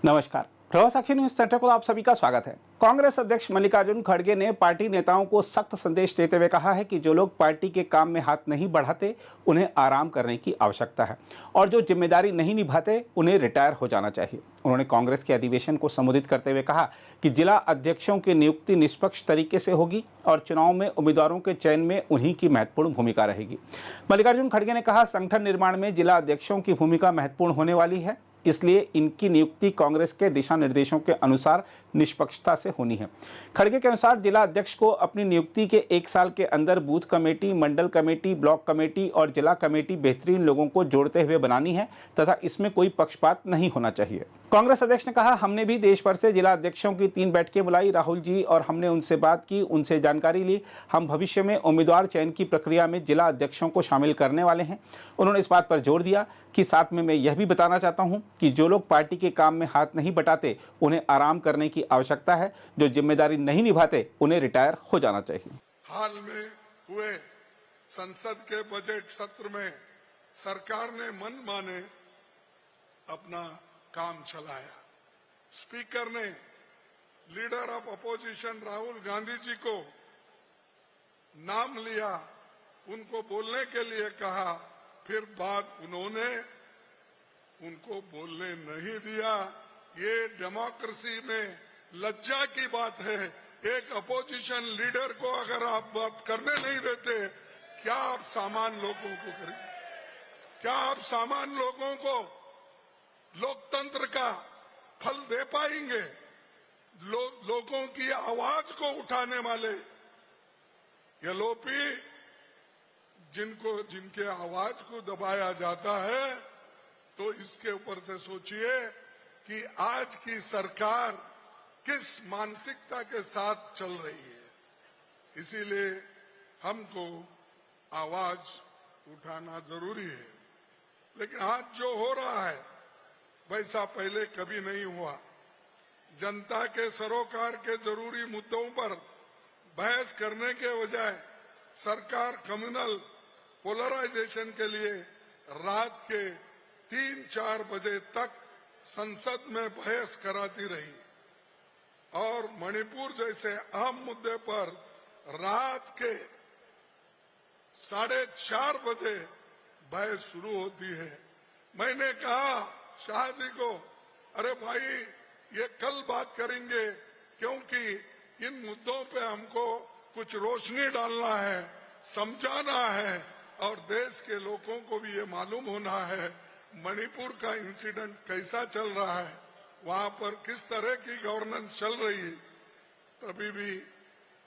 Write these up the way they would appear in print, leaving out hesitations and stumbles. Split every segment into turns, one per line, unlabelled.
नमस्कार। प्रभाव साक्षी news centre को आप सभी का स्वागत है। कांग्रेस अध्यक्ष मल्लिकार्जुन खड़गे ने पार्टी नेताओं को सख्त संदेश देते हुए कहा है कि जो लोग पार्टी के काम में हाथ नहीं बढ़ाते उन्हें आराम करने की आवश्यकता है और जो जिम्मेदारी नहीं निभाते उन्हें रिटायर हो जाना चाहिए। उन्होंने कांग्रेस के अधिवेशन को संबोधित करते हुए कहा कि जिला अध्यक्षों की नियुक्ति निष्पक्ष तरीके से होगी और चुनाव में उम्मीदवारों के चयन में उन्हीं की महत्वपूर्ण भूमिका रहेगी। मल्लिकार्जुन खड़गे ने कहा, संगठन निर्माण में जिला अध्यक्षों की भूमिका महत्वपूर्ण होने वाली है, इसलिए इनकी नियुक्ति कांग्रेस के दिशा निर्देशों के अनुसार निष्पक्षता से होनी है। खड़गे के अनुसार जिला अध्यक्ष को अपनी नियुक्ति के 1 साल के अंदर बूथ कमेटी, मंडल कमेटी, ब्लॉक कमेटी और जिला कमेटी बेहतरीन लोगों को जोड़ते हुए बनानी है तथा इसमें कोई पक्षपात नहीं होना चाहिए। कांग्रेस अध्यक्ष ने कहा, हमने भी देश भर से जिला अध्यक्षों की 3 बैठकें बुलाई राहुल जी, और हमने उनसे बात की, उनसे जानकारी ली। हम भविष्य में उम्मीदवार चयन की प्रक्रिया में जिला अध्यक्षों को शामिल करने वाले हैं। उन्होंने इस बात पर जोर दिया कि साथ में मैं यह भी बताना चाहता हूं कि जो लोग पार्टी के काम में हाथ नहीं बटाते उन्हें आराम करने की आवश्यकता है, जो जिम्मेदारी नहीं निभाते उन्हें रिटायर हो जाना चाहिए।
हाल में हुए संसद के बजट सत्र में सरकार ने मन माने अपना काम चलाया। स्पीकर ने leader of opposition Rahul Gandhi ji को नाम लिया, उनको बोलने के लिए कहा, फिर बाद उन्होंने उनको बोलने नहीं दिया। ये डेमोक्रेसी में लज्जा की बात है। एक अपोजिशन लीडर को अगर आप बात करने नहीं देते, क्या आप सामान्य लोगों को करेंगे? क्या आप सामान्य लोगों को लोकतंत्र का फल दे पाएंगे? लोगों की आवाज को उठाने वाले एलओपी, जिनके आवाज को दबाया जाता है, तो इसके ऊपर से सोचिए कि आज की सरकार किस मानसिकता के साथ चल रही है। इसीलिए हमको आवाज उठाना जरूरी है। लेकिन आज जो हो रहा है वैसा पहले कभी नहीं हुआ। जनता के सरोकार के जरूरी मुद्दों पर बहस करने के बजाय सरकार कम्युनल पोलराइजेशन के लिए रात के 3-4 बजे तक संसद में बहस कराती रही और मणिपुर जैसे अहम मुद्दे पर रात के 4:30 बजे बहस शुरू होती है। मैंने कहा शाह जी को, अरे भाई ये कल बात करेंगे, क्योंकि इन मुद्दों पे हमको कुछ रोशनी डालना है, समझाना है और देश के लोगों को भी ये मालूम होना है मणिपुर का इंसिडेंट कैसा चल रहा है, वहां पर किस तरह की गवर्नेंस चल रही है। तभी भी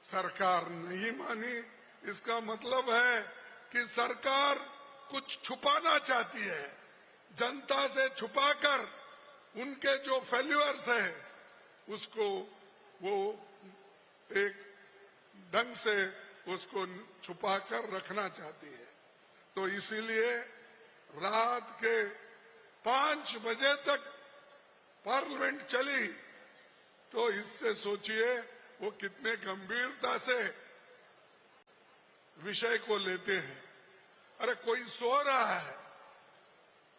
सरकार नहीं मानी। इसका मतलब है कि सरकार कुछ छुपाना चाहती है, जनता से छुपाकर उनके जो फेल्यूअर्स है उसको वो एक ढंग से उसको छुपाकर रखना चाहती है। तो इसीलिए रात के 5 बजे तक पार्लियामेंट चली। तो इससे सोचिए वो कितने गंभीरता से विषय को लेते हैं। अरे कोई सो रहा है,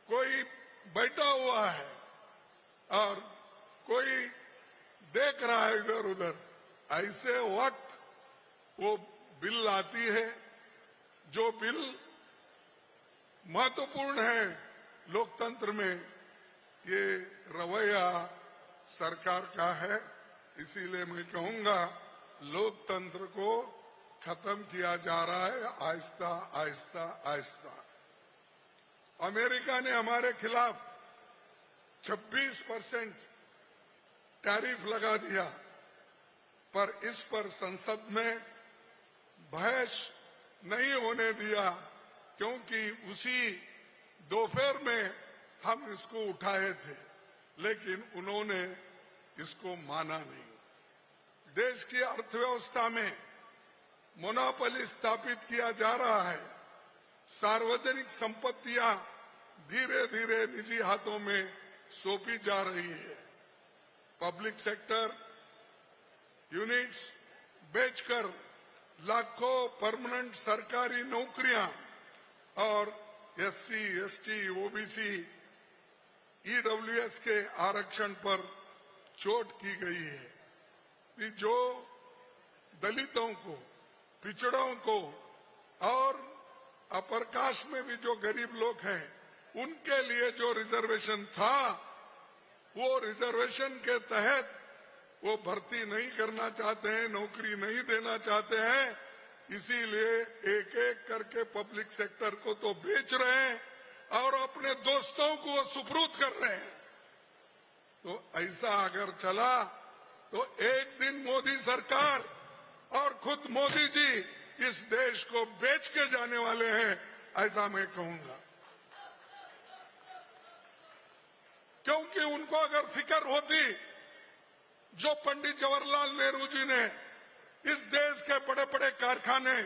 कोई बैठा हुआ है और कोई देख रहा है इधर उधर। ऐसे वक्त वो बिल आती है, जो बिल महत्वपूर्ण है लोकतंत्र में। ये रवैया सरकार का है। इसीलिए मैं कहूंगा लोकतंत्र को खत्म किया जा रहा है आहिस्ता आहिस्ता आहिस्ता। अमेरिका ने हमारे खिलाफ 26% टैरिफ लगा दिया, पर इस पर संसद में बहस नहीं होने दिया, क्योंकि उसी दोपहर में हम इसको उठाए थे, लेकिन उन्होंने इसको माना नहीं। देश की अर्थव्यवस्था में मोनोपोली स्थापित किया जा रहा है। सार्वजनिक संपत्तियां धीरे धीरे निजी हाथों में सौंपी जा रही है। पब्लिक सेक्टर यूनिट्स बेचकर लाखों परमानेंट सरकारी नौकरियां और एससी, एसटी, ओबीसी ईडब्ल्यूएस के आरक्षण पर चोट की गई है कि जो दलितों को, पिछड़ों को और अपर कास्ट में भी जो गरीब लोग हैं उनके लिए जो रिजर्वेशन था, वो रिजर्वेशन के तहत वो भर्ती नहीं करना चाहते हैं, नौकरी नहीं देना चाहते हैं। इसीलिए एक एक करके पब्लिक सेक्टर को तो बेच रहे हैं और अपने दोस्तों को वो सुपुर्द कर रहे हैं। तो ऐसा अगर चला तो एक दिन मोदी सरकार और खुद मोदी जी इस देश को बेच के जाने वाले हैं, ऐसा मैं कहूंगा। क्योंकि उनको अगर फिक्र होती, जो पंडित जवाहरलाल नेहरू जी ने इस देश के बड़े बड़े कारखाने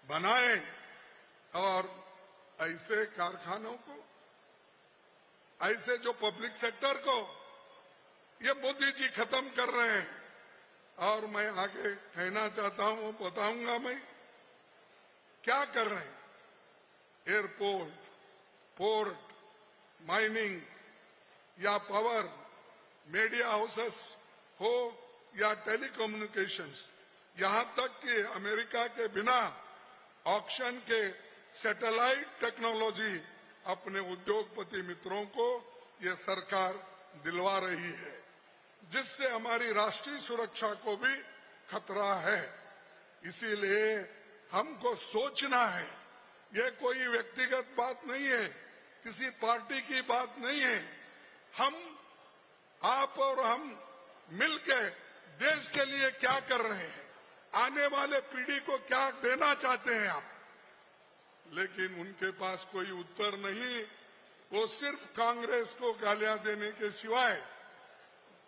बनाए और ऐसे कारखानों को, ऐसे जो पब्लिक सेक्टर को ये मोदी जी खत्म कर रहे हैं। और मैं आगे कहना चाहता हूं, बताऊंगा मैं क्या कर रहे हैं। एयरपोर्ट, पोर्ट, माइनिंग या पावर, मीडिया हाउसेस हो या टेलीकम्युनिकेशंस, यहां तक कि अमेरिका के बिना ऑक्शन के सैटेलाइट टेक्नोलॉजी अपने उद्योगपति मित्रों को ये सरकार दिलवा रही है, जिससे हमारी राष्ट्रीय सुरक्षा को भी खतरा है। इसीलिए हमको सोचना है, ये कोई व्यक्तिगत बात नहीं है, किसी पार्टी की बात नहीं है। हम, आप और हम मिलकर देश के लिए क्या कर रहे हैं, आने वाले पीढ़ी को क्या देना चाहते हैं आप। लेकिन उनके पास कोई उत्तर नहीं, वो सिर्फ कांग्रेस को गालियां देने के सिवाय,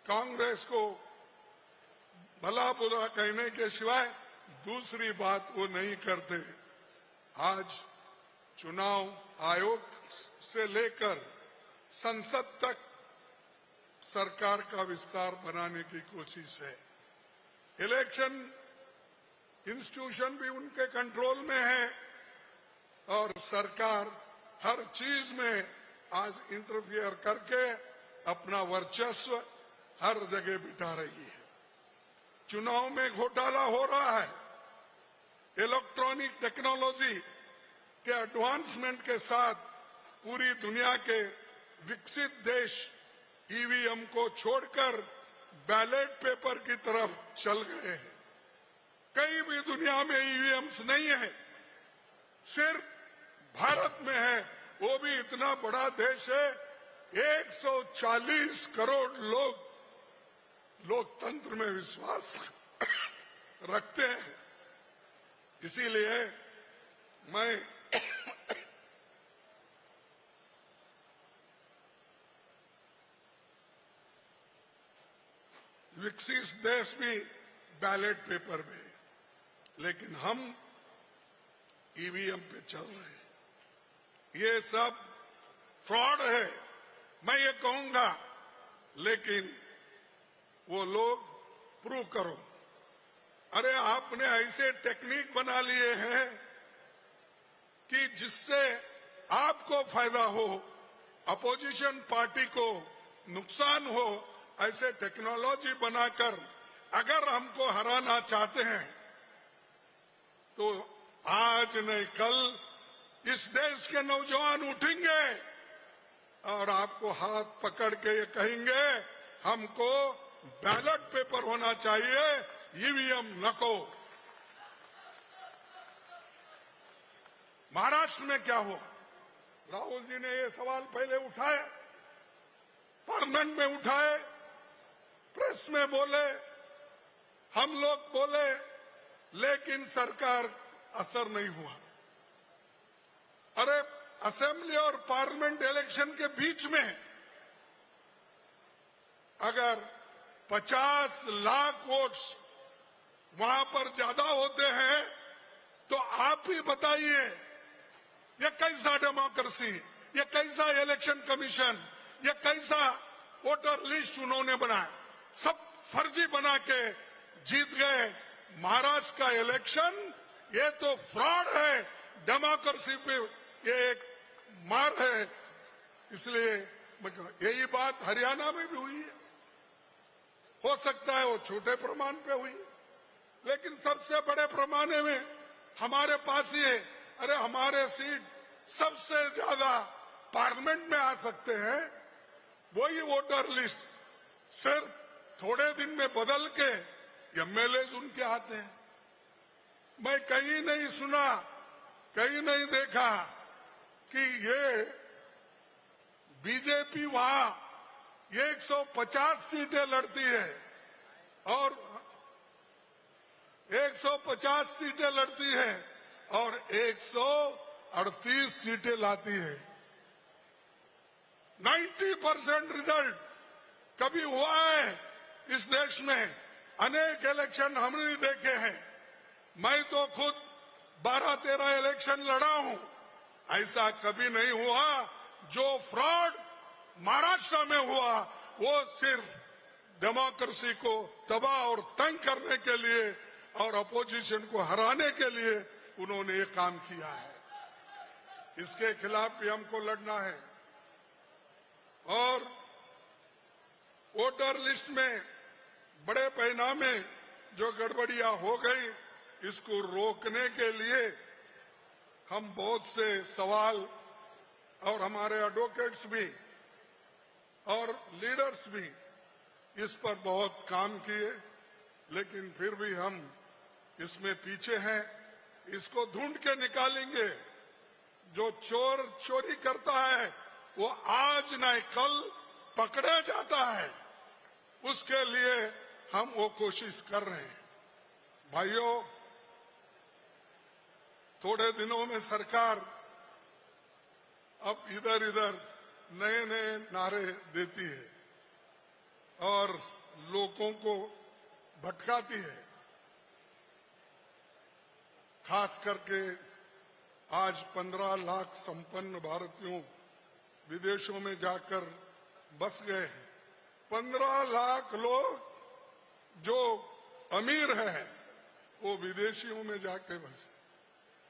कांग्रेस को भला बुरा कहने के सिवाय दूसरी बात वो नहीं करते। आज चुनाव आयोग से लेकर संसद तक सरकार का विस्तार बनाने की कोशिश है। इलेक्शन इंस्टीट्यूशन भी उनके कंट्रोल में है और सरकार हर चीज में आज इंटरफियर करके अपना वर्चस्व हर जगह बिठा रही है। चुनाव में घोटाला हो रहा है। इलेक्ट्रॉनिक टेक्नोलॉजी के एडवांसमेंट के साथ पूरी दुनिया के विकसित देश ईवीएम को छोड़कर बैलेट पेपर की तरफ चल गए हैं। कहीं भी दुनिया में ईवीएम्स नहीं है, सिर्फ भारत में है। वो भी इतना बड़ा देश है, 140 करोड़ लोग लोकतंत्र में विश्वास रखते हैं। इसीलिए मैं विकसित देश भी बैलेट पेपर में, लेकिन हम ईवीएम पे चल रहे हैं। ये सब फ्रॉड है, मैं ये कहूंगा। लेकिन वो लोग प्रूव करो। अरे आपने ऐसे टेक्निक बना लिए हैं कि जिससे आपको फायदा हो, अपोजिशन पार्टी को नुकसान हो, ऐसे टेक्नोलॉजी बनाकर अगर हमको हराना चाहते हैं तो आज नहीं कल इस देश के नौजवान उठेंगे और आपको हाथ पकड़ के ये कहेंगे हमको बैलेट पेपर होना चाहिए, ईवीएम नको। महाराष्ट्र में क्या हुआ? राहुल जी ने ये सवाल पहले उठाए, पार्लियामेंट में उठाए, प्रेस में बोले, हम लोग बोले, लेकिन सरकार असर नहीं हुआ। अरे असेंबली और पार्लियामेंट इलेक्शन के बीच में अगर 50 लाख वोट्स वहां पर ज्यादा होते हैं तो आप ही बताइए ये कैसा डेमोक्रेसी, ये कैसा इलेक्शन कमीशन, ये कैसा वोटर लिस्ट उन्होंने बनाया। सब फर्जी बना के जीत गए। महाराष्ट्र का इलेक्शन ये तो फ्रॉड है, डेमोक्रेसी पे ये एक मार है। इसलिए यही बात हरियाणा में भी हुई है। हो सकता है वो छोटे प्रमाण पे हुई, लेकिन सबसे बड़े पैमाने में हमारे पास ही है। अरे हमारे सीट सबसे ज्यादा पार्लियामेंट में आ सकते हैं, वही वोटर लिस्ट सिर्फ थोड़े दिन में बदल के एमएलए उनके आते हैं। मैं कहीं नहीं सुना, कहीं नहीं देखा कि ये बीजेपी वहां 150 सीटें लड़ती है और 150 सीटें लड़ती है और 138 सीटें लाती है। 90% रिजल्ट कभी हुआ है इस देश में? अनेक इलेक्शन हमने देखे हैं। मैं तो खुद 12-13 इलेक्शन लड़ा हूं। ऐसा कभी नहीं हुआ। जो फ्रॉड महाराष्ट्र में हुआ वो सिर्फ डेमोक्रेसी को तबाह और तंग करने के लिए और अपोजिशन को हराने के लिए उन्होंने ये काम किया है। इसके खिलाफ भी हमको लड़ना है। और वोटर लिस्ट में बड़े पैमाने जो गड़बड़ियां हो गई, इसको रोकने के लिए हम बहुत से सवाल और हमारे एडवोकेट्स भी और लीडर्स भी इस पर बहुत काम किए, लेकिन फिर भी हम इसमें पीछे हैं। इसको ढूंढ के निकालेंगे। जो चोर चोरी करता है वो आज न कल पकड़ा जाता है। उसके लिए हम वो कोशिश कर रहे हैं। भाइयों, थोड़े दिनों में सरकार अब इधर इधर नए नए नारे देती है और लोगों को भटकाती है। खास करके आज 15 लाख संपन्न भारतीयों विदेशों में जाकर बस गए हैं। 15 लाख लोग जो अमीर हैं वो विदेशियों में जाके बसे,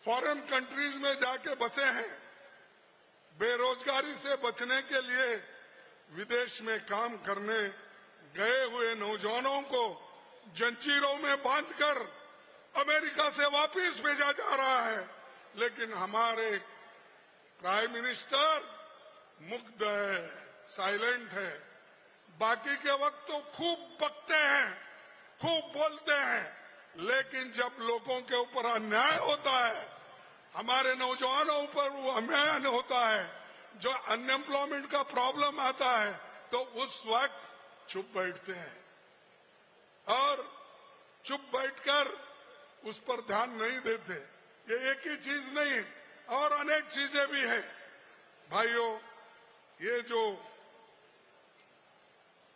फॉरेन कंट्रीज में जाके बसे हैं। बेरोजगारी से बचने के लिए विदेश में काम करने गए हुए नौजवानों को जंजीरों में बांधकर अमेरिका से वापस भेजा जा रहा है। लेकिन हमारे प्राइम मिनिस्टर मुग्ध है, साइलेंट है। बाकी के वक्त तो खूब बकते हैं, खूब बोलते हैं, लेकिन जब लोगों के ऊपर अन्याय होता है, हमारे नौजवानों पर वो अन्याय होता है, जो अनएम्प्लॉयमेंट का प्रॉब्लम आता है, तो उस वक्त चुप बैठते हैं और चुप बैठकर उस पर ध्यान नहीं देते। ये एक ही चीज नहीं और अनेक चीजें भी हैं। भाइयों, ये जो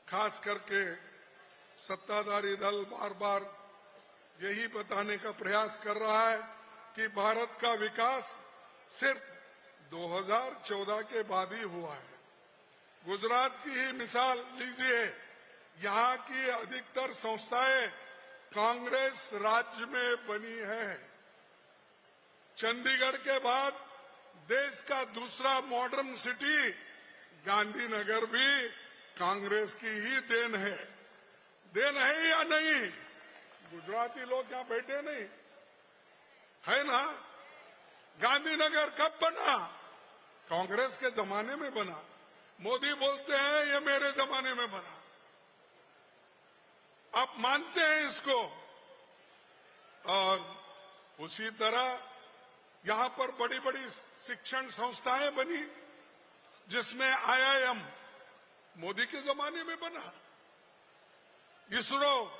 खास करके सत्ताधारी दल बार बार यही बताने का प्रयास कर रहा है कि भारत का विकास सिर्फ 2014 के बाद ही हुआ है। गुजरात की ही मिसाल लीजिए। यहाँ की अधिकतर संस्थाएं कांग्रेस राज्य में बनी है। चंडीगढ़ के बाद देश का दूसरा मॉडर्न सिटी गांधीनगर भी कांग्रेस की ही देन है। देन है या नहीं? गुजराती लोग यहाँ बैठे नहीं है ना? गांधीनगर कब बना? कांग्रेस के जमाने में बना। मोदी बोलते हैं ये मेरे जमाने में बना। आप मानते हैं इसको? और उसी तरह यहां पर बड़ी बड़ी शिक्षण संस्थाएं बनी, जिसमें आईआईएम मोदी के जमाने में बना, इसरो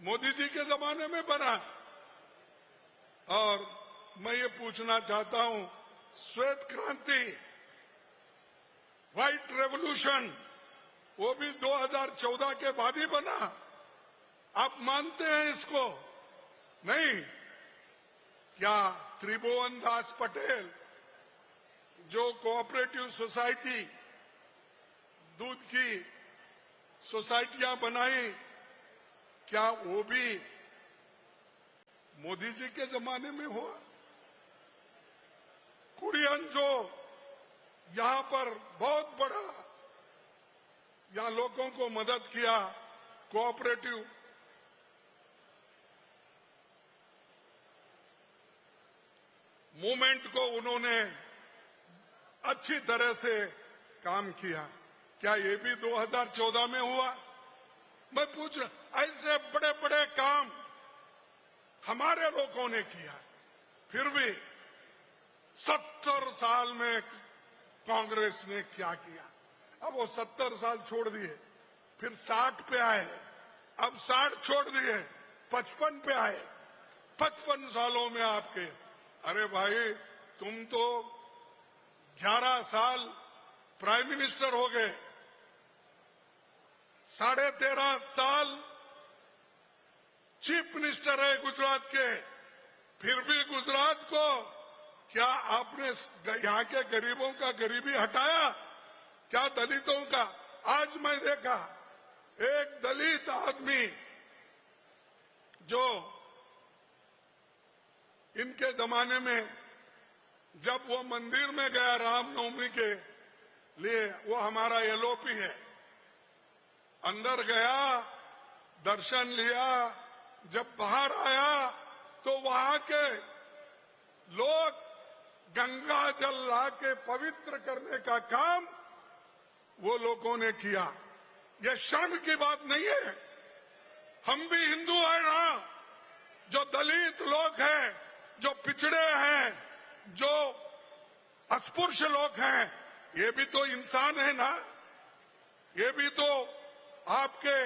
मोदी जी के जमाने में बना। और मैं ये पूछना चाहता हूं, श्वेत क्रांति, व्हाइट रेवोल्यूशन, वो भी 2014 के बाद ही बना। आप मानते हैं इसको? नहीं? क्या त्रिभुवन दास पटेल जो कोऑपरेटिव सोसाइटी, दूध की सोसाइटियां बनाई, क्या वो भी मोदी जी के जमाने में हुआ? कुरियन जो यहां पर बहुत बड़ा यहां लोगों को मदद किया, कोऑपरेटिव मूवमेंट को उन्होंने अच्छी तरह से काम किया। क्या ये भी 2014 में हुआ? मैं पूछ रहा, ऐसे बड़े बड़े काम हमारे लोगों ने किया, फिर भी 70 साल में कांग्रेस ने क्या किया? अब वो 70 साल छोड़ दिए, फिर 60 पे आए, अब 60 छोड़ दिए, 55 पे आए। 55 सालों में आपके, अरे भाई तुम तो 11 साल प्राइम मिनिस्टर हो गए, 13.5 साल चीफ मिनिस्टर है गुजरात के, फिर भी गुजरात को क्या आपने यहां के गरीबों का गरीबी हटाया? क्या दलितों का? आज मैं देखा एक दलित आदमी जो इनके जमाने में जब वो मंदिर में गया रामनवमी के लिए, वो हमारा एलओपी है, अंदर गया, दर्शन लिया, जब बाहर आया तो वहां के लोग गंगा जल ला के पवित्र करने का काम वो लोगों ने किया। ये शर्म की बात नहीं है। हम भी हिंदू हैं ना, जो दलित लोग हैं, जो पिछड़े हैं, जो अस्पृश्य लोग हैं, ये भी तो इंसान है ना, ये भी तो आपके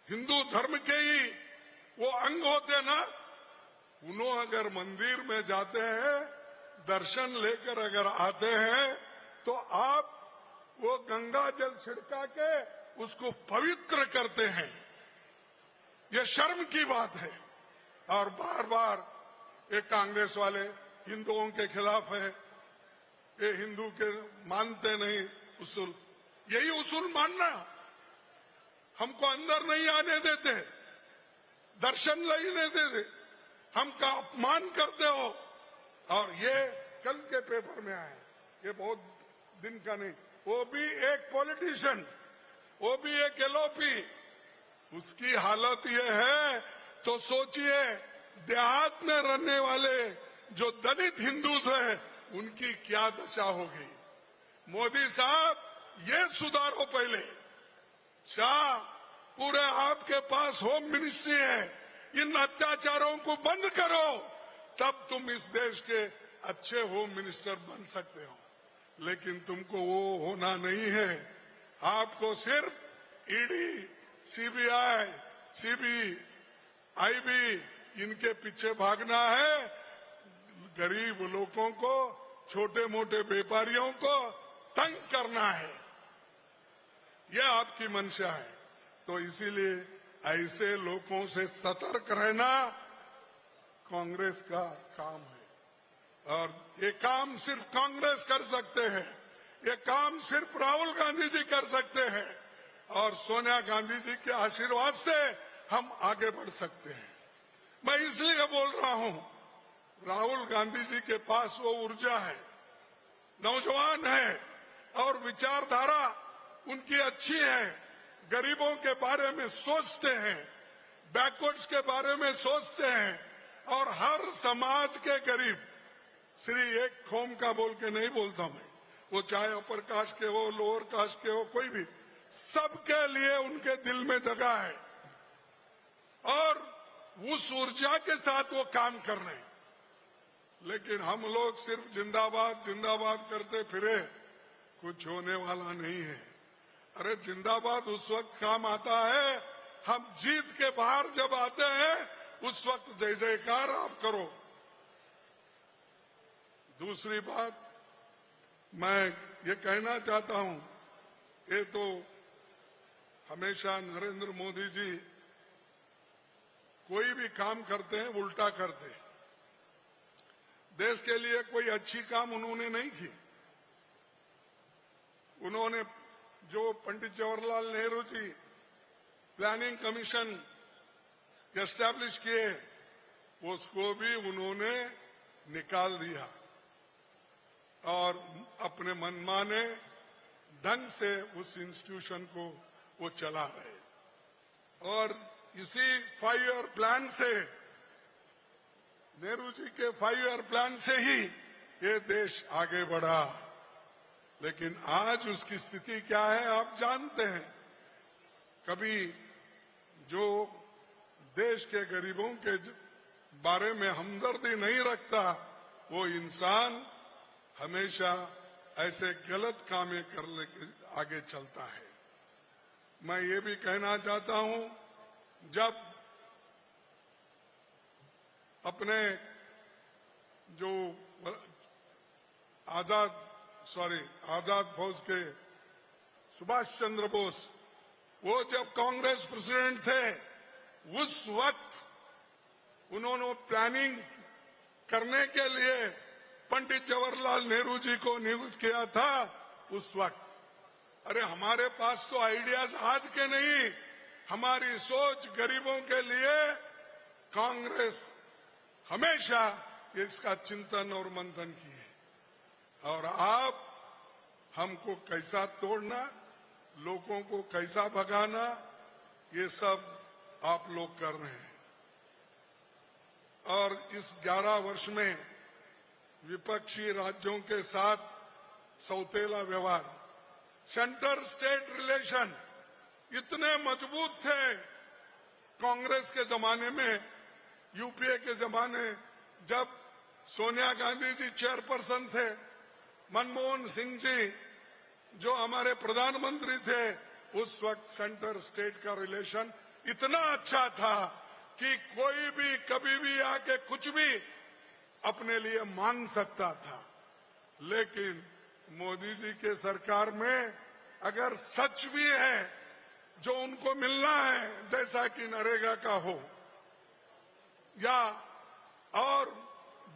हिंदू धर्म के ही वो अंग होते ना। उन्होंने अगर मंदिर में जाते हैं, दर्शन लेकर अगर आते हैं, तो आप वो गंगा जल छिड़का के उसको पवित्र करते हैं। ये शर्म की बात है। और बार बार ये कांग्रेस वाले हिंदुओं के खिलाफ है, ये हिंदू के मानते नहीं उसूल। यही उसूल मानना, हमको अंदर नहीं आने देते, दर्शन नहीं देते, हमका अपमान करते हो। और ये कल के पेपर में आए, ये बहुत दिन का नहीं, वो भी एक पॉलिटिशियन, वो भी एक एलओपी, उसकी हालत ये है तो सोचिए देहात में रहने वाले जो दलित हिंदू हैं उनकी क्या दशा होगी। मोदी साहब ये सुधारो पहले। शाह, पूरे आपके पास होम मिनिस्ट्री है, इन अत्याचारों को बंद करो, तब तुम इस देश के अच्छे होम मिनिस्टर बन सकते हो। लेकिन तुमको वो होना नहीं है। आपको सिर्फ ईडी, सीबीआई, आईबी इनके पीछे भागना है। गरीब लोगों को, छोटे मोटे व्यापारियों को तंग करना है, यह आपकी मंशा है। तो इसीलिए ऐसे लोगों से सतर्क रहना कांग्रेस का काम है। और ये काम सिर्फ कांग्रेस कर सकते हैं, ये काम सिर्फ राहुल गांधी जी कर सकते हैं, और सोनिया गांधी जी के आशीर्वाद से हम आगे बढ़ सकते हैं। मैं इसलिए बोल रहा हूं, राहुल गांधी जी के पास वो ऊर्जा है, नौजवान है, और विचारधारा उनकी अच्छी है, गरीबों के बारे में सोचते हैं, बैकवर्ड्स के बारे में सोचते हैं, और हर समाज के गरीब, सिर्फ एक कौम का बोल के नहीं बोलता मैं, वो चाहे अपर कास्ट के हो, लोअर कास्ट के हो, कोई भी, सबके लिए उनके दिल में जगह है, और उस ऊर्जा के साथ वो काम कर रहे हैं। लेकिन हम लोग सिर्फ जिंदाबाद जिंदाबाद करते फिरे, कुछ होने वाला नहीं है। अरे जिंदाबाद उस वक्त काम आता है, हम जीत के बाहर जब आते हैं, उस वक्त जय जयकार आप करो। दूसरी बात मैं ये कहना चाहता हूं, ये तो हमेशा नरेंद्र मोदी जी कोई भी काम करते हैं उल्टा करते हैं। देश के लिए कोई अच्छी काम उन्होंने नहीं की। उन्होंने जो Pandit Jawaharlal Nehru ji planning commission establish किए, उसको भी उन्होंने निकाल दिया। और अपने मनमाने ढंग से उस इंस्टीट्यूशन को वो चला रहे। और इसी 5 ईयर प्लान से, नेहरू जी के 5 ईयर प्लान से ही ये देश आगे बढ़ा। लेकिन आज उसकी स्थिति क्या है आप जानते हैं। कभी जो देश के गरीबों के बारे में हमदर्दी नहीं रखता, वो इंसान हमेशा ऐसे गलत कामें करने के आगे चलता है। मैं ये भी कहना चाहता हूं, जब अपने जो आजाद फौज के सुभाष चंद्र बोस, वो जब कांग्रेस प्रेसिडेंट थे, उस वक्त उन्होंने प्लानिंग करने के लिए पंडित जवाहरलाल नेहरू जी को नियुक्त किया था। उस वक्त अरे हमारे पास तो आइडियाज आज के नहीं, हमारी सोच गरीबों के लिए कांग्रेस हमेशा इसका चिंतन और मंथन की है। और आप हमको कैसा तोड़ना, लोगों को कैसा भगाना, ये सब आप लोग कर रहे हैं। और इस 11 वर्ष में विपक्षी राज्यों के साथ सौतेला व्यवहार, सेंटर स्टेट रिलेशन इतने मजबूत थे कांग्रेस के जमाने में, यूपीए के जमाने, जब सोनिया गांधी जी चेयरपर्सन थे, मनमोहन सिंह जी जो हमारे प्रधानमंत्री थे, उस वक्त सेंटर स्टेट का रिलेशन इतना अच्छा था कि कोई भी कभी भी आके कुछ भी अपने लिए मांग सकता था। लेकिन मोदी जी के सरकार में अगर सच भी है जो उनको मिलना है, जैसा कि नरेगा का हो या और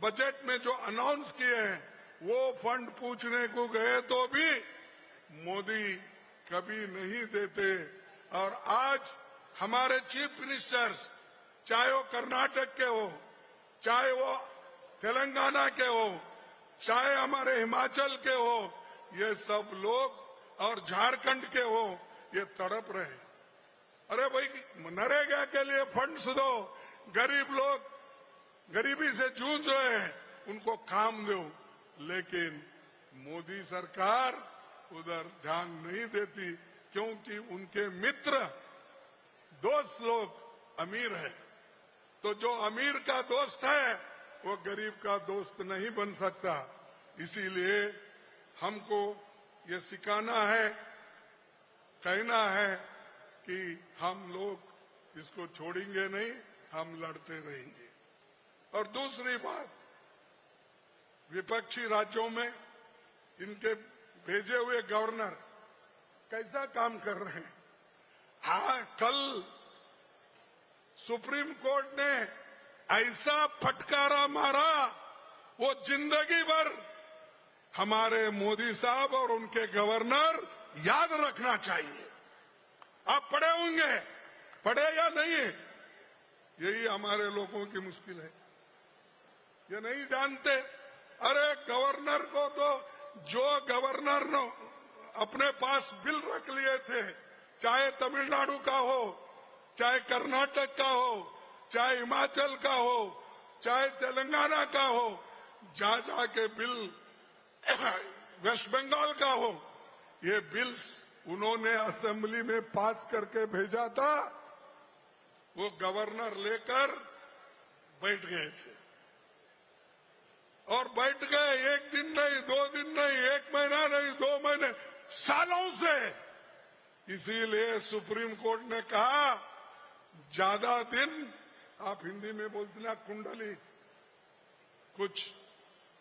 बजट में जो अनाउंस किए हैं, वो फंड पूछने को गए तो भी मोदी कभी नहीं देते। और आज हमारे चीफ मिनिस्टर्स, चाहे वो कर्नाटक के हो, चाहे वो तेलंगाना के हो, चाहे हमारे हिमाचल के हो, ये सब लोग, और झारखंड के हो, ये तड़प रहे। अरे भाई, नरेगा के लिए फंड्स दो, गरीब लोग गरीबी से जूझ रहे हैं, उनको काम दो। लेकिन मोदी सरकार उधर ध्यान नहीं देती, क्योंकि उनके मित्र दोस्त लोग अमीर है। तो जो अमीर का दोस्त है वो गरीब का दोस्त नहीं बन सकता। इसीलिए हमको ये सिखाना है, कहना है कि हम लोग इसको छोड़ेंगे नहीं, हम लड़ते रहेंगे। और दूसरी बात, विपक्षी राज्यों में इनके भेजे हुए गवर्नर कैसा काम कर रहे हैं। कल सुप्रीम कोर्ट ने ऐसा फटकारा मारा, वो जिंदगी भर हमारे मोदी साहब और उनके गवर्नर याद रखना चाहिए। आप पढ़े होंगे, पढ़े या नहीं, यही हमारे लोगों की मुश्किल है, ये नहीं जानते। अरे गवर्नर को तो, जो गवर्नर ने अपने पास बिल रख लिए थे, चाहे तमिलनाडु का हो, चाहे कर्नाटक का हो, चाहे हिमाचल का हो, चाहे तेलंगाना का हो, जा जाके बिल वेस्ट बंगाल का हो, ये बिल्स उन्होंने असेंबली में पास करके भेजा था, वो गवर्नर लेकर बैठ गए थे। और बैठ गए, एक दिन नहीं, 2 दिन नहीं, 1 महीना नहीं, 2 महीने, सालों से। इसीलिए सुप्रीम कोर्ट ने कहा, ज्यादा दिन, आप हिंदी में बोलते ना कुंडली, कुछ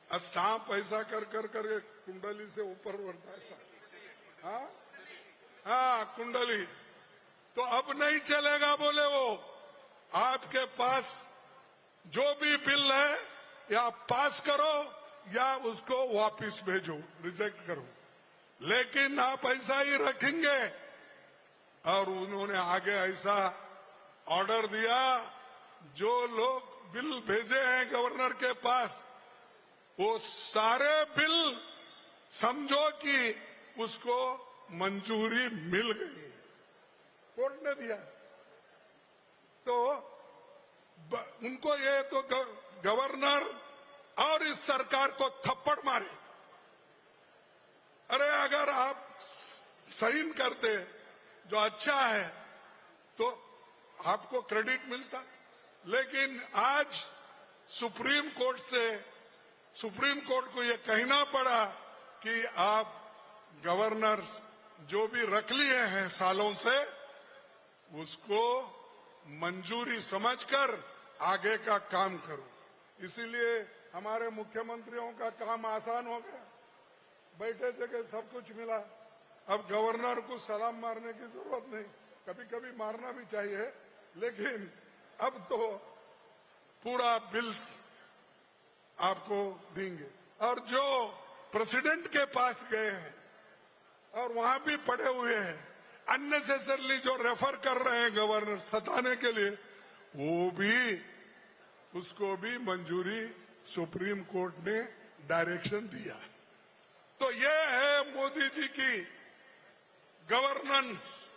सांप ऐसा कर कुंडली से ऊपर बढ़ता है ऐसा, हाँ कुंडली, तो अब नहीं चलेगा। बोले वो आपके पास जो भी बिल है, या पास करो या उसको वापस भेजो, रिजेक्ट करो, लेकिन आप ऐसा ही रखेंगे। और उन्होंने आगे ऐसा ऑर्डर दिया, जो लोग बिल भेजे हैं गवर्नर के पास, वो सारे बिल समझो कि उसको मंजूरी मिल गई, कोर्ट ने दिया। तो उनको ये तो गवर्नर और इस सरकार को थप्पड़ मारे। अरे अगर आप साइन करते जो अच्छा है तो आपको क्रेडिट मिलता, लेकिन आज सुप्रीम कोर्ट को ये कहना पड़ा कि आप गवर्नर जो भी रख लिए हैं सालों से उसको मंजूरी समझकर आगे का काम करो। इसीलिए हमारे मुख्यमंत्रियों का काम आसान हो गया, बैठे जगह सब कुछ मिला। अब गवर्नर को सलाम मारने की जरूरत नहीं, कभी कभी मारना भी चाहिए, लेकिन अब तो पूरा बिल्स आपको देंगे। और जो प्रेसिडेंट के पास गए हैं और वहां भी पड़े हुए हैं, अननेसेसरली जो रेफर कर रहे हैं गवर्नर सताने के लिए, वो भी उसको भी मंजूरी सुप्रीम कोर्ट ने डायरेक्शन दिया। तो ये है मोदी जी की गवर्नेंस।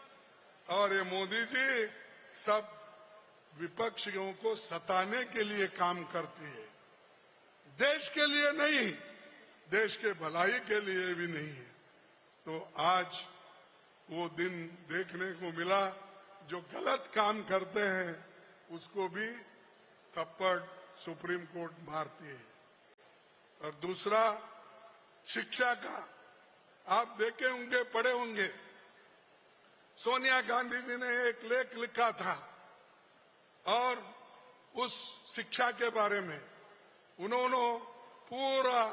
और ये मोदी जी सब विपक्षियों को सताने के लिए काम करती है, देश के लिए नहीं, देश के भलाई के लिए भी नहीं है। तो आज वो दिन देखने को मिला, जो गलत काम करते हैं उसको भी थप्पड़ सुप्रीम कोर्ट मारती है। और दूसरा, शिक्षा का आप देखे होंगे, पढ़े होंगे, सोनिया गांधी जी ने एक लेख लिखा था और उस शिक्षा के बारे में उन्होंने पूरा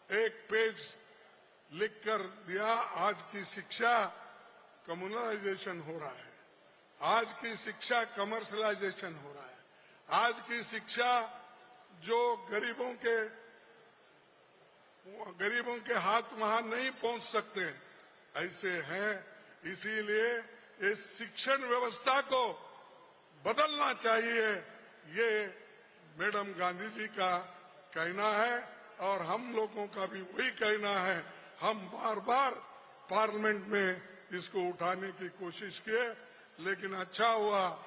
एक पेज लिख कर दिया। आज की शिक्षा कम्युनलाइजेशन हो रहा है, आज की शिक्षा कमर्शलाइजेशन हो रहा है, आज की शिक्षा जो गरीबों के हाथ वहां नहीं पहुंच सकते ऐसे हैं। इसीलिए इस शिक्षण व्यवस्था को बदलना चाहिए, ये मैडम गांधी जी का कहना है और हम लोगों का भी वही कहना है। हम बार बार पार्लियामेंट में इसको उठाने की कोशिश किए, लेकिन अच्छा हुआ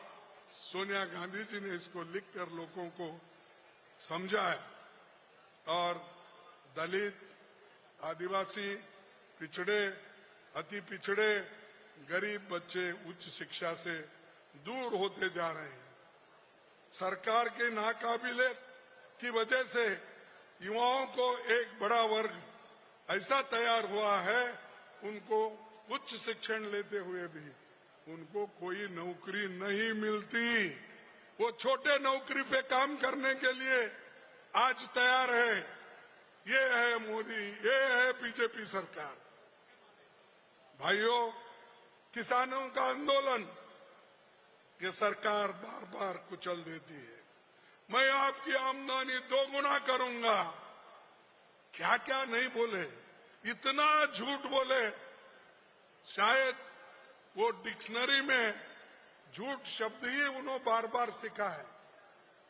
सोनिया गांधी जी ने इसको लिखकर लोगों को समझाया। और दलित, आदिवासी, पिछड़े, अति पिछड़े, गरीब बच्चे उच्च शिक्षा से दूर होते जा रहे हैं। सरकार के नाकाबिलियत की वजह से युवाओं को एक बड़ा वर्ग ऐसा तैयार हुआ है, उनको उच्च शिक्षण लेते हुए भी उनको कोई नौकरी नहीं मिलती। वो छोटे नौकरी पे काम करने के लिए आज तैयार है। ये है मोदी, ये है बीजेपी सरकार। भाइयों, किसानों का आंदोलन ये सरकार बार बार कुचल देती है। मैं आपकी आमदनी दोगुना करूंगा, क्या क्या नहीं बोले, इतना झूठ बोले, शायद वो डिक्शनरी में झूठ शब्द ही उन्होंने बार बार सीखा है,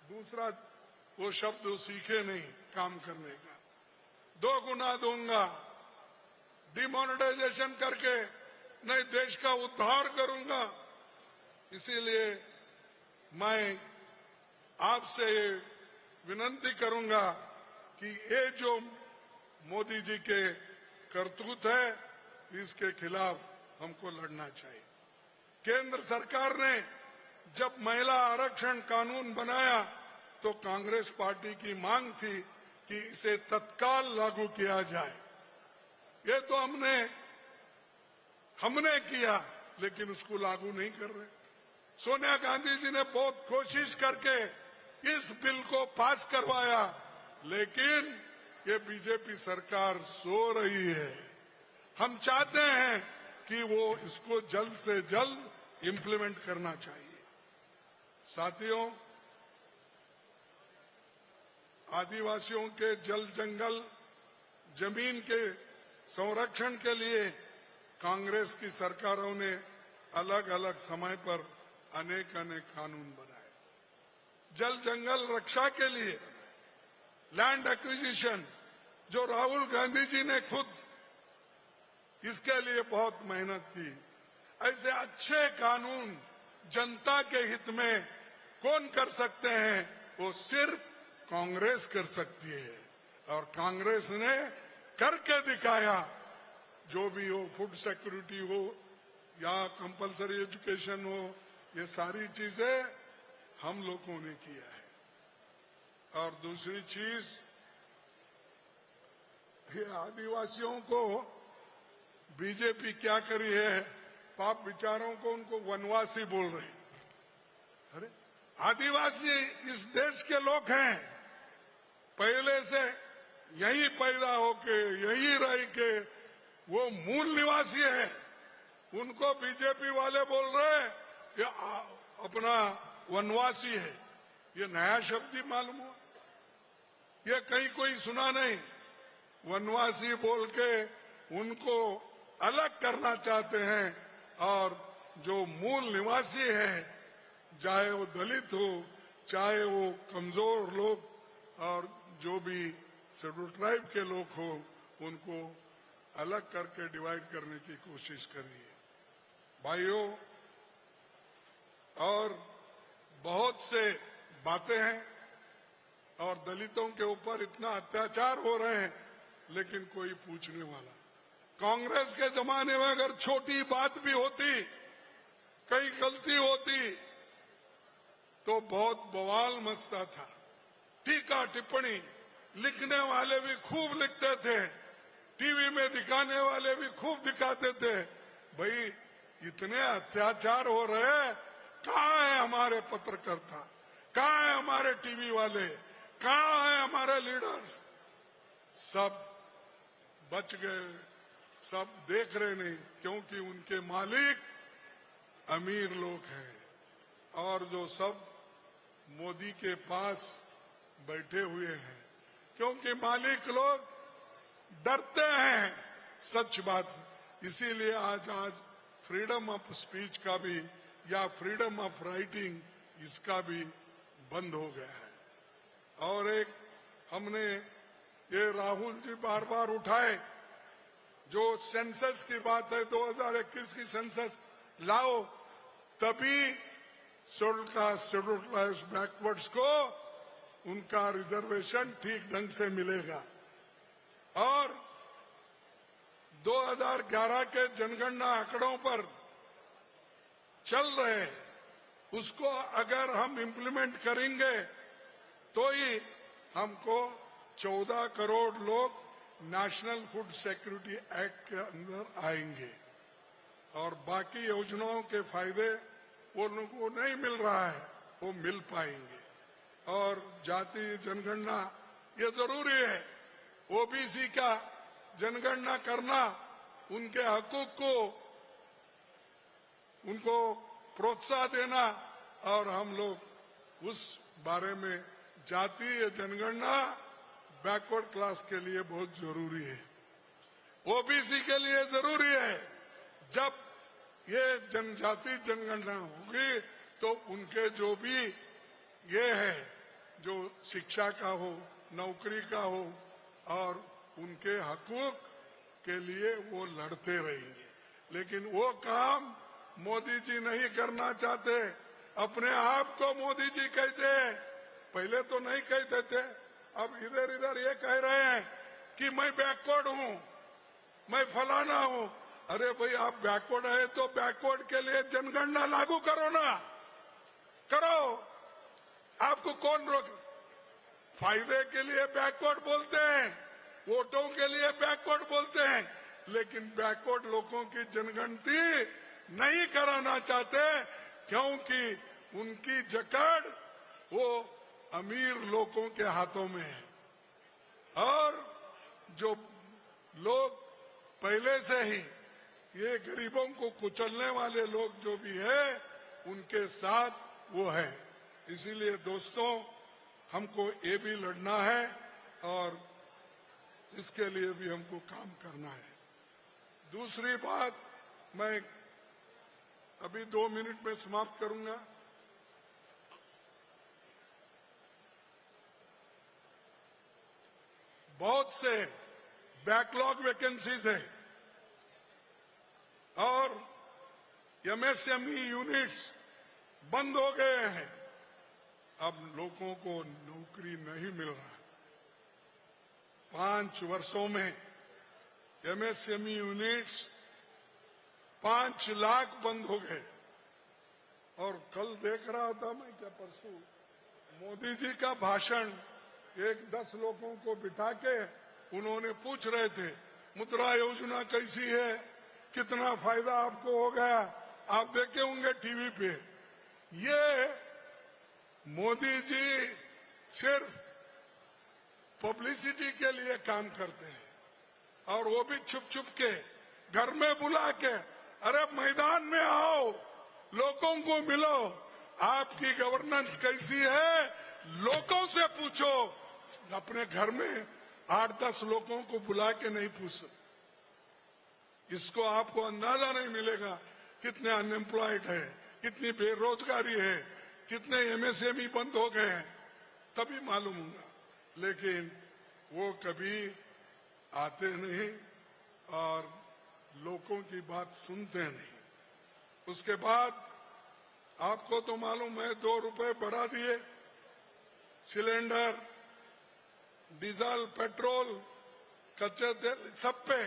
दूसरा वो शब्द सीखे नहीं काम करने का। 2 गुना दूंगा, डिमोनेटाइजेशन करके नए देश का उद्धार करूंगा। इसीलिए मैं आपसे विनती करूंगा कि ये जो मोदी जी के करतूत है, इसके खिलाफ हमको लड़ना चाहिए। केंद्र सरकार ने जब महिला आरक्षण कानून बनाया तो कांग्रेस पार्टी की मांग थी कि इसे तत्काल लागू किया जाए। ये तो हमने किया, लेकिन उसको लागू नहीं कर रहे। सोनिया गांधी जी ने बहुत कोशिश करके इस बिल को पास करवाया, लेकिन ये बीजेपी सरकार सो रही है। हम चाहते हैं कि वो इसको जल्द से जल्द इम्प्लीमेंट करना चाहिए। साथियों, आदिवासियों के जल जंगल जमीन के संरक्षण के लिए कांग्रेस की सरकारों ने अलग अलग समय पर अनेक कानून बनाए। जल जंगल रक्षा के लिए लैंड एक्विजिशन, जो राहुल गांधी जी ने खुद इसके लिए बहुत मेहनत की। ऐसे अच्छे कानून जनता के हित में कौन कर सकते हैं? वो सिर्फ कांग्रेस कर सकती है, और कांग्रेस ने करके दिखाया। जो भी हो, फूड सिक्योरिटी हो या कंपलसरी एजुकेशन हो, ये सारी चीजें हम लोगों ने किया है। और दूसरी चीज, ये आदिवासियों को बीजेपी क्या करी है? पाप विचारों को उनको वनवासी बोल रहे हैं। अरे आदिवासी इस देश के लोग हैं, पहले से यही पैदा होके यही रह के वो मूल निवासी है। उनको बीजेपी वाले बोल रहे हैं कि अपना वनवासी है। ये नया शब्द ही मालूम हुआ, ये कहीं कोई सुना नहीं। वनवासी बोल के उनको अलग करना चाहते हैं, और जो मूल निवासी है, चाहे वो दलित हो, चाहे वो कमजोर लोग, और जो भी शेड्यूल ट्राइब के लोग हो, उनको अलग करके डिवाइड करने की कोशिश कर रही है। भाइयों, और बहुत से बातें हैं, और दलितों के ऊपर इतना अत्याचार हो रहे हैं, लेकिन कोई पूछने वाला। कांग्रेस के जमाने में अगर छोटी बात भी होती, कहीं गलती होती, तो बहुत बवाल मचता था। टीका टिप्पणी लिखने वाले भी खूब लिखते थे, टीवी में दिखाने वाले भी खूब दिखाते थे। भाई इतने अत्याचार हो रहे हैं, कहाँ है हमारे पत्रकर्ता, कहाँ है हमारे टीवी वाले, कहाँ है हमारे लीडर्स? सब बच गए, सब देख रहे नहीं, क्योंकि उनके मालिक अमीर लोग हैं, और जो सब मोदी के पास बैठे हुए हैं, क्योंकि मालिक लोग डरते हैं सच बात। इसीलिए आज फ्रीडम ऑफ स्पीच का भी, या फ्रीडम ऑफ राइटिंग, इसका भी बंद हो गया है। और एक हमने ये राहुल जी बार बार उठाए, जो सेंसस की बात है, 2021 की सेंसस लाओ, तभी शेड्यूल क्लास बैकवर्ड्स को उनका रिजर्वेशन ठीक ढंग से मिलेगा। और 2011 के जनगणना आंकड़ों पर चल रहे, उसको अगर हम इम्प्लीमेंट करेंगे तो ही हमको 14 करोड़ लोग नेशनल फूड सिक्योरिटी एक्ट के अंदर आएंगे, और बाकी योजनाओं के फायदे वो लोगों को नहीं मिल रहा है, वो मिल पाएंगे। और जाति जनगणना ये जरूरी है, ओबीसी का जनगणना करना, उनके हकूक को उनको प्रोत्साहन देना, और हम लोग उस बारे में जातीय जनगणना बैकवर्ड क्लास के लिए बहुत जरूरी है, ओबीसी के लिए जरूरी है। जब ये जनजाति जनगणना होगी तो उनके जो भी ये है, जो शिक्षा का हो, नौकरी का हो, और उनके हकूक के लिए वो लड़ते रहेंगे। लेकिन वो काम मोदी जी नहीं करना चाहते। अपने आप को मोदी जी कहते, पहले तो नहीं कहते थे, अब इधर इधर ये कह रहे हैं कि मैं बैकवर्ड हूं, मैं फलाना हूं। अरे भाई, आप बैकवर्ड है तो बैकवर्ड के लिए जनगणना लागू करो ना, करो। आपको कौन रोक? फायदे के लिए बैकवर्ड बोलते हैं, वोटों के लिए बैकवर्ड बोलते हैं, लेकिन बैकवर्ड लोगों की जनगणती नहीं कराना चाहते, क्योंकि उनकी जकड़ वो अमीर लोगों के हाथों में है। और जो लोग पहले से ही ये गरीबों को कुचलने वाले लोग जो भी है, उनके साथ वो है। इसीलिए दोस्तों, हमको ये भी लड़ना है, और इसके लिए भी हमको काम करना है। दूसरी बात, मैं अभी 2 मिनट में समाप्त करूंगा। बहुत से बैकलॉग वैकेंसीज है और एमएसएमई यूनिट्स बंद हो गए हैं। अब लोगों को नौकरी नहीं मिल रहा। 5 वर्षों में एमएसएमई यूनिट्स 5 लाख बंद हो गए। और कल देख रहा था मैं, क्या परसों, मोदी जी का भाषण 10 लोगों को बिठा के उन्होंने पूछ रहे थे मुद्रा योजना कैसी है, कितना फायदा आपको हो गया। आप देखे होंगे टीवी पे। ये मोदी जी सिर्फ पब्लिसिटी के लिए काम करते हैं और वो भी छुप छुप के, घर में बुला के, अरे मैदान में आओ, लोगों को मिलो, आपकी गवर्नेंस कैसी है लोगों से पूछो। अपने घर में 8-10 लोगों को बुला के नहीं पूछ सकते। इसको आपको अंदाजा नहीं मिलेगा कितने अनएम्प्लॉयड है, कितनी बेरोजगारी है, कितने एमएसएमई बंद हो गए हैं, तभी मालूम होगा। लेकिन वो कभी आते नहीं और लोगों की बात सुनते नहीं। उसके बाद आपको तो मालूम है 2 रुपए बढ़ा दिए सिलेंडर, डीजल, पेट्रोल, कच्चे तेल, सब पे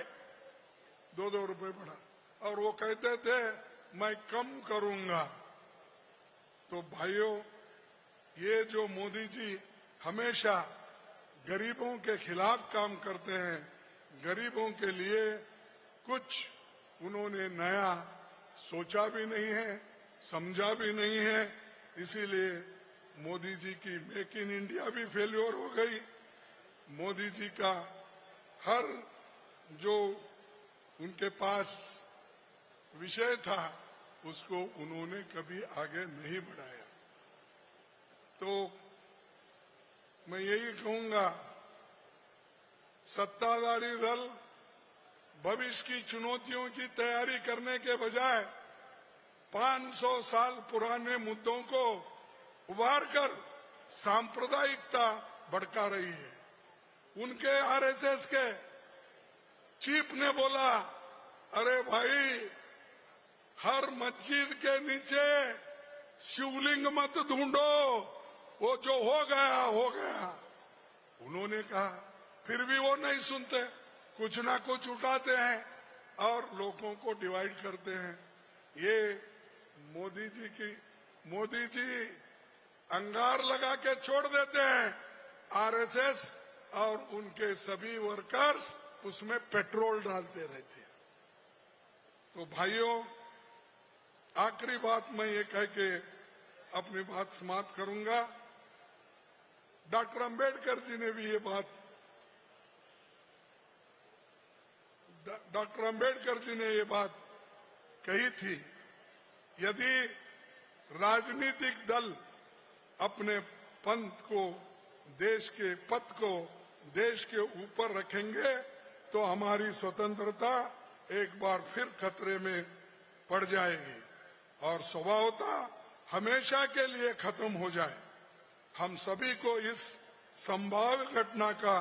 2-2 रुपए बढ़ा। और वो कहते थे मैं कम करूंगा। तो भाइयों, ये जो मोदी जी हमेशा गरीबों के खिलाफ काम करते हैं, गरीबों के लिए कुछ उन्होंने नया सोचा भी नहीं है, समझा भी नहीं है। इसीलिए मोदी जी की मेक इन इंडिया भी फेल्योर हो गई। मोदी जी का हर जो उनके पास विषय था उसको उन्होंने कभी आगे नहीं बढ़ाया। तो मैं यही कहूंगा, सत्ताधारी दल भविष्य की चुनौतियों की तैयारी करने के बजाय 500 साल पुराने मुद्दों को उभार कर सांप्रदायिकता भड़का रही है। उनके आरएसएस के चीफ ने बोला, अरे भाई, हर मस्जिद के नीचे शिवलिंग मत ढूंढो, वो जो हो गया हो गया। उन्होंने कहा, फिर भी वो नहीं सुनते, कुछ ना कुछ उठाते हैं और लोगों को डिवाइड करते हैं। ये मोदी जी अंगार लगा के छोड़ देते हैं। आरएसएस और उनके सभी वर्कर्स उसमें पेट्रोल डालते रहते हैं। तो भाइयों, आखिरी बात मैं ये कह के अपनी बात समाप्त करूंगा। डॉक्टर अंबेडकर जी ने भी ये बात, डॉक्टर अंबेडकर जी ने ये बात कही थी, यदि राजनीतिक दल अपने पंथ को, देश के पथ को देश के ऊपर रखेंगे तो हमारी स्वतंत्रता एक बार फिर खतरे में पड़ जाएगी और स्वभावतः हमेशा के लिए खत्म हो जाए। हम सभी को इस संभाव्य घटना का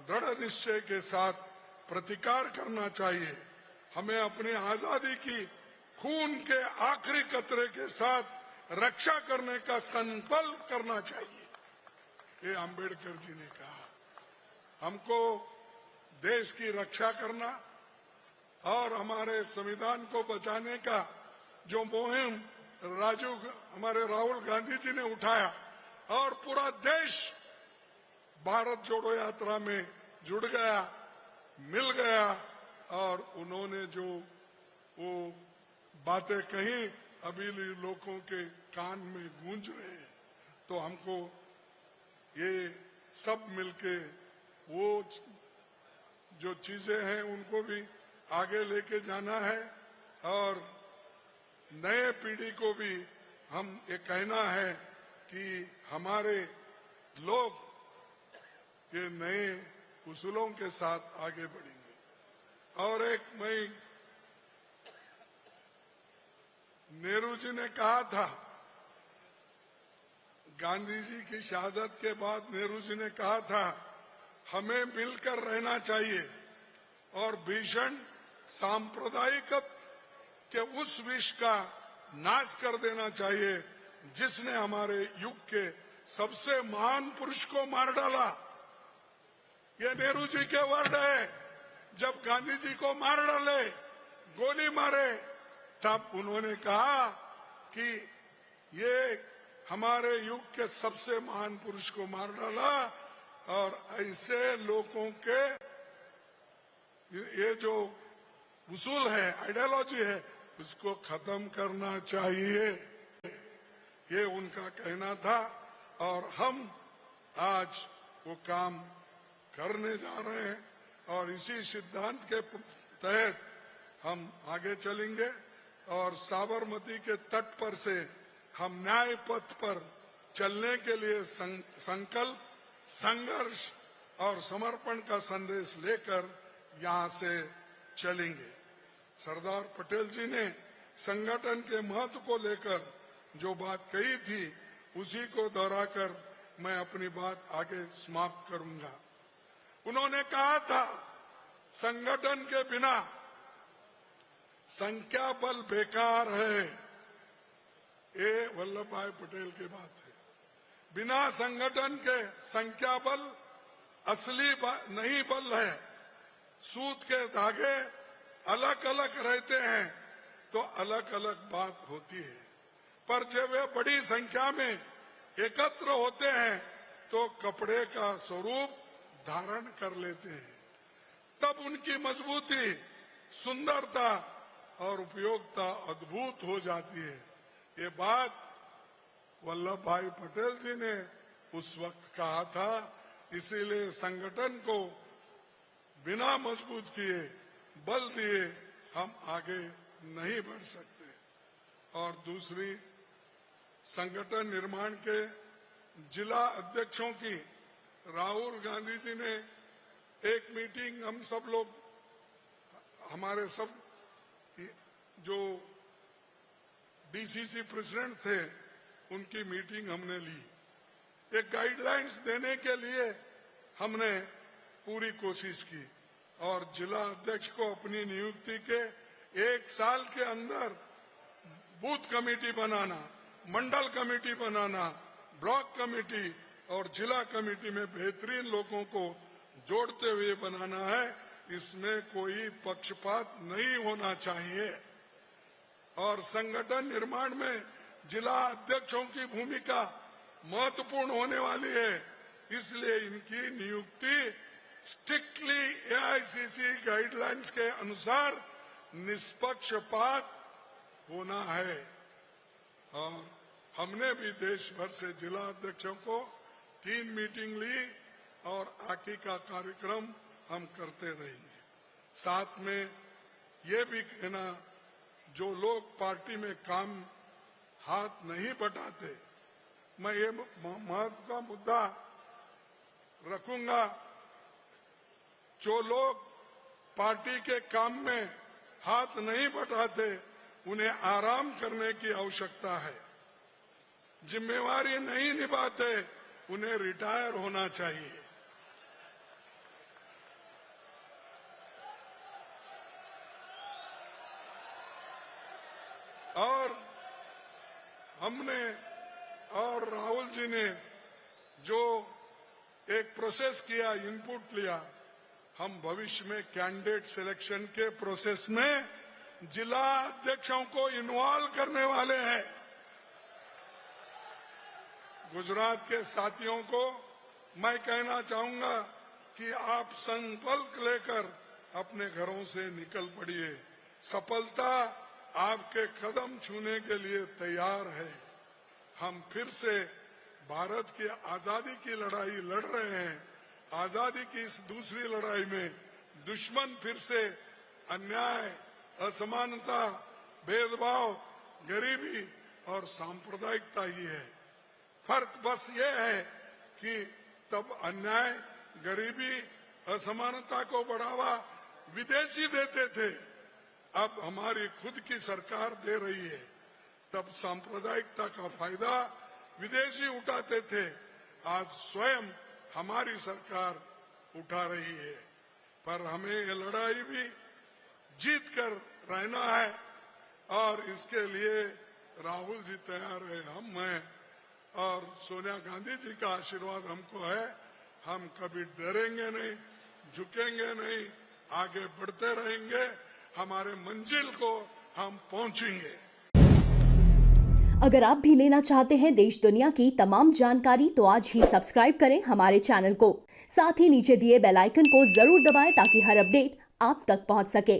दृढ़ निश्चय के साथ प्रतिकार करना चाहिए। हमें अपनी आजादी की खून के आखिरी कतरे के साथ रक्षा करने का संकल्प करना चाहिए। ये अंबेडकर जी ने कहा। हमको देश की रक्षा करना और हमारे संविधान को बचाने का जो मुहिम हमारे राहुल गांधी जी ने उठाया और पूरा देश भारत जोड़ो यात्रा में जुड़ गया, मिल गया और उन्होंने जो वो बातें कही अभी लोगों के कान में गूंज रहे हैं। तो हमको ये सब मिलके वो जो चीजें हैं उनको भी आगे लेके जाना है और नए पीढ़ी को भी हम ये कहना है कि हमारे लोग ये नए उसूलों के साथ आगे बढ़ेंगे। और एक मैं, नेहरू जी ने कहा था, गांधी जी की शहादत के बाद नेहरू जी ने कहा था, हमें मिलकर रहना चाहिए और भीषण सांप्रदायिकता के उस विष का नाश कर देना चाहिए जिसने हमारे युग के सबसे महान पुरुष को मार डाला। ये नेहरू जी के वर्ड है। जब गांधी जी को मार डाले, गोली मारे, तब उन्होंने कहा कि ये हमारे युग के सबसे महान पुरुष को मार डाला और ऐसे लोगों के ये जो उसूल है, आइडियोलॉजी है, उसको खत्म करना चाहिए। ये उनका कहना था और हम आज वो काम करने जा रहे हैं और इसी सिद्धांत के तहत हम आगे चलेंगे और साबरमती के तट पर से हम न्याय पथ पर चलने के लिए संकल्प, संघर्ष और समर्पण का संदेश लेकर यहाँ से चलेंगे। सरदार पटेल जी ने संगठन के महत्व को लेकर जो बात कही थी, उसी को दोहराकर मैं अपनी बात आगे समाप्त करूंगा। उन्होंने कहा था, संगठन के बिना संख्या बल बेकार है। ये वल्लभ भाई पटेल की बात है। बिना संगठन के संख्या बल असली नहीं बल है। सूत के धागे अलग अलग रहते हैं तो अलग अलग बात होती है, पर जब वे बड़ी संख्या में एकत्र होते हैं तो कपड़े का स्वरूप धारण कर लेते हैं। तब उनकी मजबूती, सुंदरता और उपयोगिता अद्भुत हो जाती है। ये बात वल्लभ भाई पटेल जी ने उस वक्त कहा था। इसीलिए संगठन को बिना मजबूत किए, बल दिए हम आगे नहीं बढ़ सकते। और दूसरी, संगठन निर्माण के जिला अध्यक्षों की राहुल गांधी जी ने एक मीटिंग, हम सब लोग, हमारे सब जो बीसीसी प्रेसिडेंट थे, उनकी मीटिंग हमने ली। एक गाइडलाइंस देने के लिए हमने पूरी कोशिश की और जिला अध्यक्ष को अपनी नियुक्ति के 1 साल के अंदर बूथ कमेटी बनाना, मंडल कमेटी बनाना, ब्लॉक कमेटी और जिला कमेटी में बेहतरीन लोगों को जोड़ते हुए बनाना है। इसमें कोई पक्षपात नहीं होना चाहिए। और संगठन निर्माण में जिला अध्यक्षों की भूमिका महत्वपूर्ण होने वाली है। इसलिए इनकी नियुक्ति स्ट्रिक्टली एआईसीसी गाइडलाइंस के अनुसार निष्पक्षपात होना है। और हमने भी देश भर से जिला अध्यक्षों को 3 मीटिंग ली और आगे का कार्यक्रम हम करते रहेंगे। साथ में ये भी कहना, जो लोग पार्टी में काम हाथ नहीं बटाते, मैं ये महत्व का मुद्दा रखूंगा। जो लोग पार्टी के काम में हाथ नहीं बटाते, उन्हें आराम करने की आवश्यकता है। जिम्मेवारी नहीं निभाते, उन्हें रिटायर होना चाहिए। और हमने और राहुल जी ने जो एक प्रोसेस किया, इनपुट लिया, हम भविष्य में कैंडिडेट सिलेक्शन के प्रोसेस में जिला अध्यक्षों को इन्वॉल्व करने वाले हैं। गुजरात के साथियों को मैं कहना चाहूंगा कि आप संकल्प लेकर अपने घरों से निकल पड़िए। सफलता आपके कदम छूने के लिए तैयार है। हम फिर से भारत की आजादी की लड़ाई लड़ रहे हैं। आजादी की इस दूसरी लड़ाई में दुश्मन फिर से अन्याय, असमानता, भेदभाव, गरीबी और सांप्रदायिकता ही है। फर्क बस ये है कि तब अन्याय, गरीबी, असमानता को बढ़ावा विदेशी देते थे, अब हमारी खुद की सरकार दे रही है। तब सांप्रदायिकता का फायदा विदेशी उठाते थे, आज स्वयं हमारी सरकार उठा रही है। पर हमें ये लड़ाई भी जीत कर रहना है और इसके लिए राहुल जी तैयार है, हम हैं और सोनिया गांधी जी का आशीर्वाद हमको है। हम कभी डरेंगे नहीं, झुकेंगे नहीं, आगे बढ़ते रहेंगे, हमारे मंजिल को हम पहुंचेंगे।
अगर आप भी लेना चाहते हैं देश दुनिया की तमाम जानकारी तो आज ही सब्सक्राइब करें हमारे चैनल को। साथ ही नीचे दिए बेल आइकन को जरूर दबाएं ताकि हर अपडेट आप तक पहुंच सके।